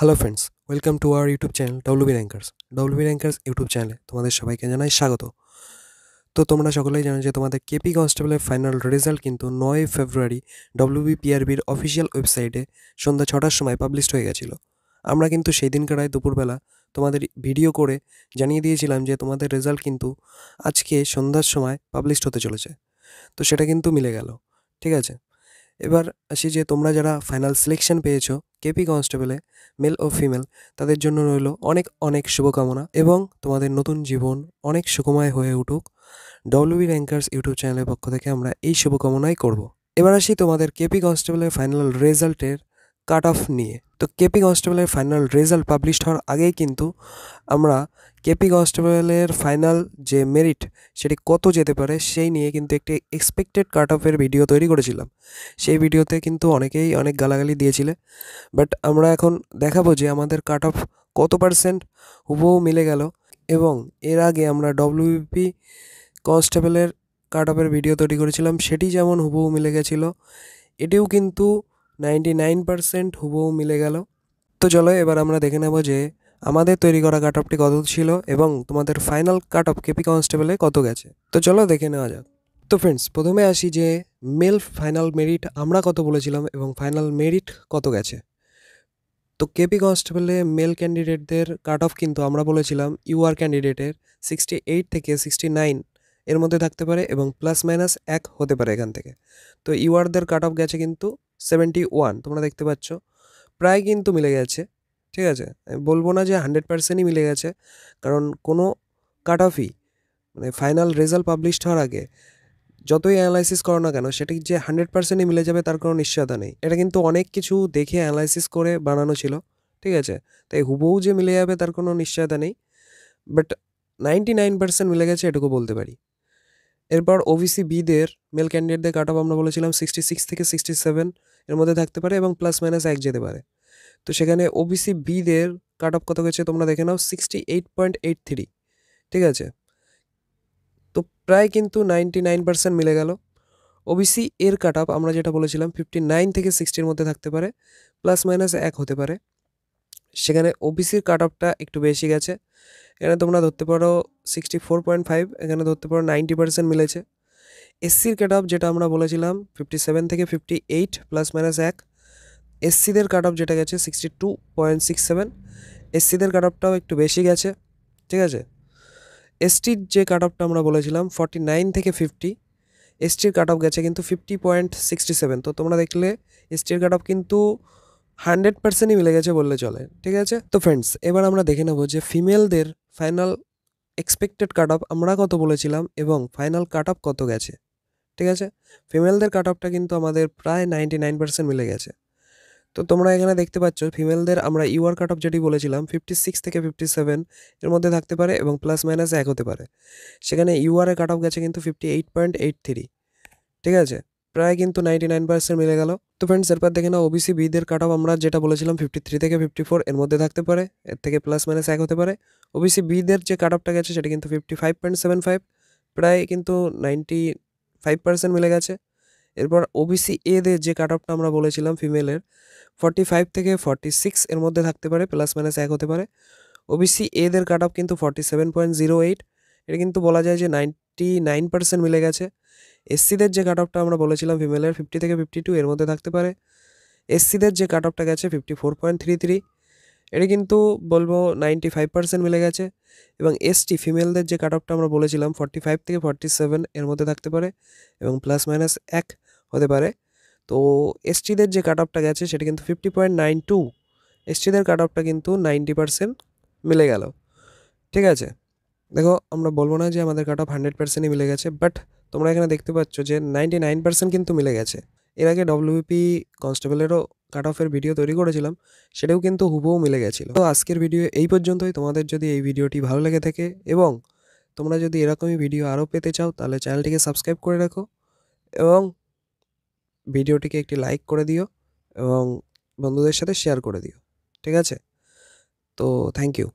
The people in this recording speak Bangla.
Hello friends, welcome to our YouTube channel WB rankers. WB rankers YouTube চ্যানেলে তোমাদের সবাইকে জানাই স্বাগত। তো তোমরা সকলেই জানো যে তোমাদের কেপি কনস্টেবলের ফাইনাল রেজাল্ট কিন্তু 9 ফেব্রুয়ারি ডব্লিউবিপিআরবির অফিসিয়াল ওয়েবসাইটে সন্ধ্যা 6টার সময় পাবলিশড হয়ে গেছিলো। আমরা কিন্তু সেই দিনকার দুপুরবেলা তোমাদের ভিডিও করে জানিয়ে দিয়েছিলাম যে তোমাদের রেজাল্ট কিন্তু আজকে সন্ধ্যার সময় পাবলিশড হতে চলেছে। তো সেটা কিন্তু মিলে গেল, ঠিক আছে। এবার আসি যে তোমরা যারা ফাইনাল সিলেকশন পেয়েছো কেপি কনস্টেবলে, মেল ও ফিমেল, তাদের জন্য রইল অনেক অনেক শুভকামনা এবং তোমাদের নতুন জীবন অনেক সুখময় হয়ে উঠুক। ডব্লিউবি র্যাঙ্কার্স ইউটিউব চ্যানেলের পক্ষ থেকে আমরা এই শুভকামনাই করব। এবার আসি তোমাদের কেপি কনস্টেবলের ফাইনাল রেজাল্টের কাট অফ নিয়ে। তো কেপি কনস্টেবলের ফাইনাল রেজাল্ট পাবলিশড হওয়ার আগেই কিন্তু আমরা কেপি কনস্টেবলের ফাইনাল যে মেরিট সেটি কত যেতে পারে সেই নিয়ে কিন্তু একটি এক্সপেক্টেড কাট অফের ভিডিও তৈরি করেছিলাম। সেই ভিডিওতে কিন্তু অনেকেই অনেক গালাগালি দিয়েছিলে, বাট আমরা এখন দেখাবো যে আমাদের কাট অফ কত পার্সেন্ট হুবহু মিলে গেল। এবং এর আগে আমরা ডব্লিউবিপি কনস্টেবলের কাট অফের ভিডিও তৈরি করেছিলাম, সেটি যেমন হুবহু মিলে গেছিলো, এটিও কিন্তু 99% হুবহু মিলে গেল। তো চলো এবার আমরা দেখে নেব যে আমাদের তৈরি করা কাট অফটি কত ছিল এবং তোমাদের ফাইনাল কাট অফ কেপি কনস্টেবলে কত গেছে। তো চলো দেখে নেওয়া যাক। তো ফ্রেন্ডস, প্রথমে আসি যে মেল ফাইনাল মেরিট আমরা কত বলেছিলাম এবং ফাইনাল মেরিট কত গেছে। তো কেপি কনস্টেবলে মেল ক্যান্ডিডেটদের কাট অফ কিন্তু আমরা বলেছিলাম ইউআর ক্যান্ডিডেটের 68 থেকে 69 এর মধ্যে থাকতে পারে এবং প্লাস মাইনাস 1 হতে পারে এখান থেকে। তো ইউআরদের কাট অফ গেছে কিন্তু 71, তোমরা দেখতে পাচ্ছ প্রায় কিন্তু মিলে গেছে, ঠিক আছে। আমি বলবো না যে 100%ই মিলে গেছে, কারণ কোনো কাট অফই মানে ফাইনাল রেজাল্ট পাবলিশড হওয়ার আগে যতই অ্যানালাইসিস করো না কেন সেটি যে 100%ই মিলে যাবে তার কোনো নিশ্চয়তা নেই। এটা কিন্তু অনেক কিছু দেখে অ্যানালাইসিস করে বানানো ছিল, ঠিক আছে। তাই হুবহু যে মিলে যাবে তার কোনো নিশ্চয়তা নেই, বাট 99% মিলে গেছে এটুকু বলতে পারি। এরপর ওবিসি বিদের মেল ক্যান্ডিডেটদের কাট অফ আমরা বলেছিলাম 66 থেকে 67 এর মধ্যে থাকতে পারে এবং প্লাস মাইনাস 1 যেতে পারে। তো সেখানে ওবিসি বিদের কাট অফ কত গেছে তোমরা দেখে নাও, 68.83, ঠিক আছে। তো প্রায় কিন্তু 99% মিলে গেল। ওবিসি এর কাট অফ আমরা যেটা বলেছিলাম 59 থেকে 60-র মধ্যে থাকতে পারে, প্লাস মাইনাস 1 হতে পারে। সেখানে ওবিসির কাট অফটা একটু বেশি গেছে, এখানে তোমরা ধরতে পারো 64.5, এখানে ধরতে পারো 90% মিলেছে। এসসির কাট অফ যেটা আমরা বলেছিলাম 57 থেকে 58 প্লাস মাইনাস 1, এসসিদের কাট অফ যেটা গেছে 62.67, এসসিদের কাট অফটাও একটু বেশি গেছে, ঠিক আছে। এসটির যে কাট অফটা আমরা বলেছিলাম 49 থেকে 50, এসটির কাট অফ গেছে কিন্তু 50.67। তো তোমরা দেখলে এসটির কাট অফ কিন্তু 100%ই মিলে গেছে বললে চলে, ঠিক আছে। তো ফ্রেন্ডস, এবার আমরা দেখে নেব যে ফিমেলদের ফাইনাল এক্সপেক্টেড কাট অফ আমরা কত বলেছিলাম এবং ফাইনাল কাট অফ কত গেছে, ঠিক আছে। ফিমেলদের কাট অফটা কিন্তু আমাদের প্রায় 99% মিলে গেছে। তো তোমরা এখানে দেখতে পাচ্ছ ফিমেলদের আমরা ইউআর কাট অফ যেটি বলেছিলাম 56 থেকে 57 এর মধ্যে থাকতে পারে এবং প্লাস মাইনাস 1 হতে পারে। সেখানে ইউআরের কাট অফ গেছে কিন্তু 58.83, ঠিক আছে। প্রায় কিন্তু 99% মিলে গেল। তো ফ্রেন্ডস, এরপর দেখে নাও ওবিসি বিদের কাট অফ আমরা যেটা বলেছিলাম 53 থেকে 54 এর মধ্যে থাকতে পারে, এর থেকে প্লাস মাইনাস 1 হতে পারে। ওবিসি বিদের যে কাট অফটা গেছে সেটা কিন্তু 55.75, প্রায় কিন্তু 95% মিলে গেছে। এরপর ওবিসি এদের যে কাট অফটা আমরা বলেছিলাম ফিমেলের 45 থেকে 46 এর মধ্যে থাকতে পারে, প্লাস মাইনাস 1 হতে পারে। ওবিসি এদের কাট অফ কিন্তু 47.08, এটা কিন্তু বলা যায় যে 99% মিলে গেছে। এসসিদের যে কাট অফটা আমরা বলেছিলাম ফিমেলের 50 থেকে 52 এর মধ্যে থাকতে পারে, এসসিদের যে কাট অফটা গেছে 54.33, এটা কিন্তু বলবো 95% মিলে গেছে। এবং এসটি ফিমেলদের যে কাট অফটা আমরা বলেছিলাম 45 থেকে 47 এর মধ্যে থাকতে পারে এবং প্লাস মাইনাস 1 হতে পারে। তো এসটিদের যে কাট অফটা গেছে সেটা কিন্তু 50.92, এসটিদের কাট অফটা কিন্তু 90% মিলে গেল, ঠিক আছে। দেখো, আমরা বলবো না যে আমাদের কাট অফ 100%ই মিলে গেছে, বাট তোমরা এখানে দেখতে পাচ্ছ যে 99% কিন্তু মিলে গেছে। এর আগে ডব্লিউপি কনস্টেবলেরও কাট অফের ভিডিও তৈরি করেছিলাম, সেটাও কিন্তু হুবহু মিলে গেছিলো। তো আজকের ভিডিও এই পর্যন্তই। তোমাদের যদি এই ভিডিওটি ভালো লেগে থাকে এবং তোমরা যদি এরকমই ভিডিও আরও পেতে চাও তাহলে চ্যানেলটিকে সাবস্ক্রাইব করে রাখো এবং ভিডিওটিকে একটি লাইক করে দিও এবং বন্ধুদের সাথে শেয়ার করে দিও, ঠিক আছে। তো থ্যাংক ইউ।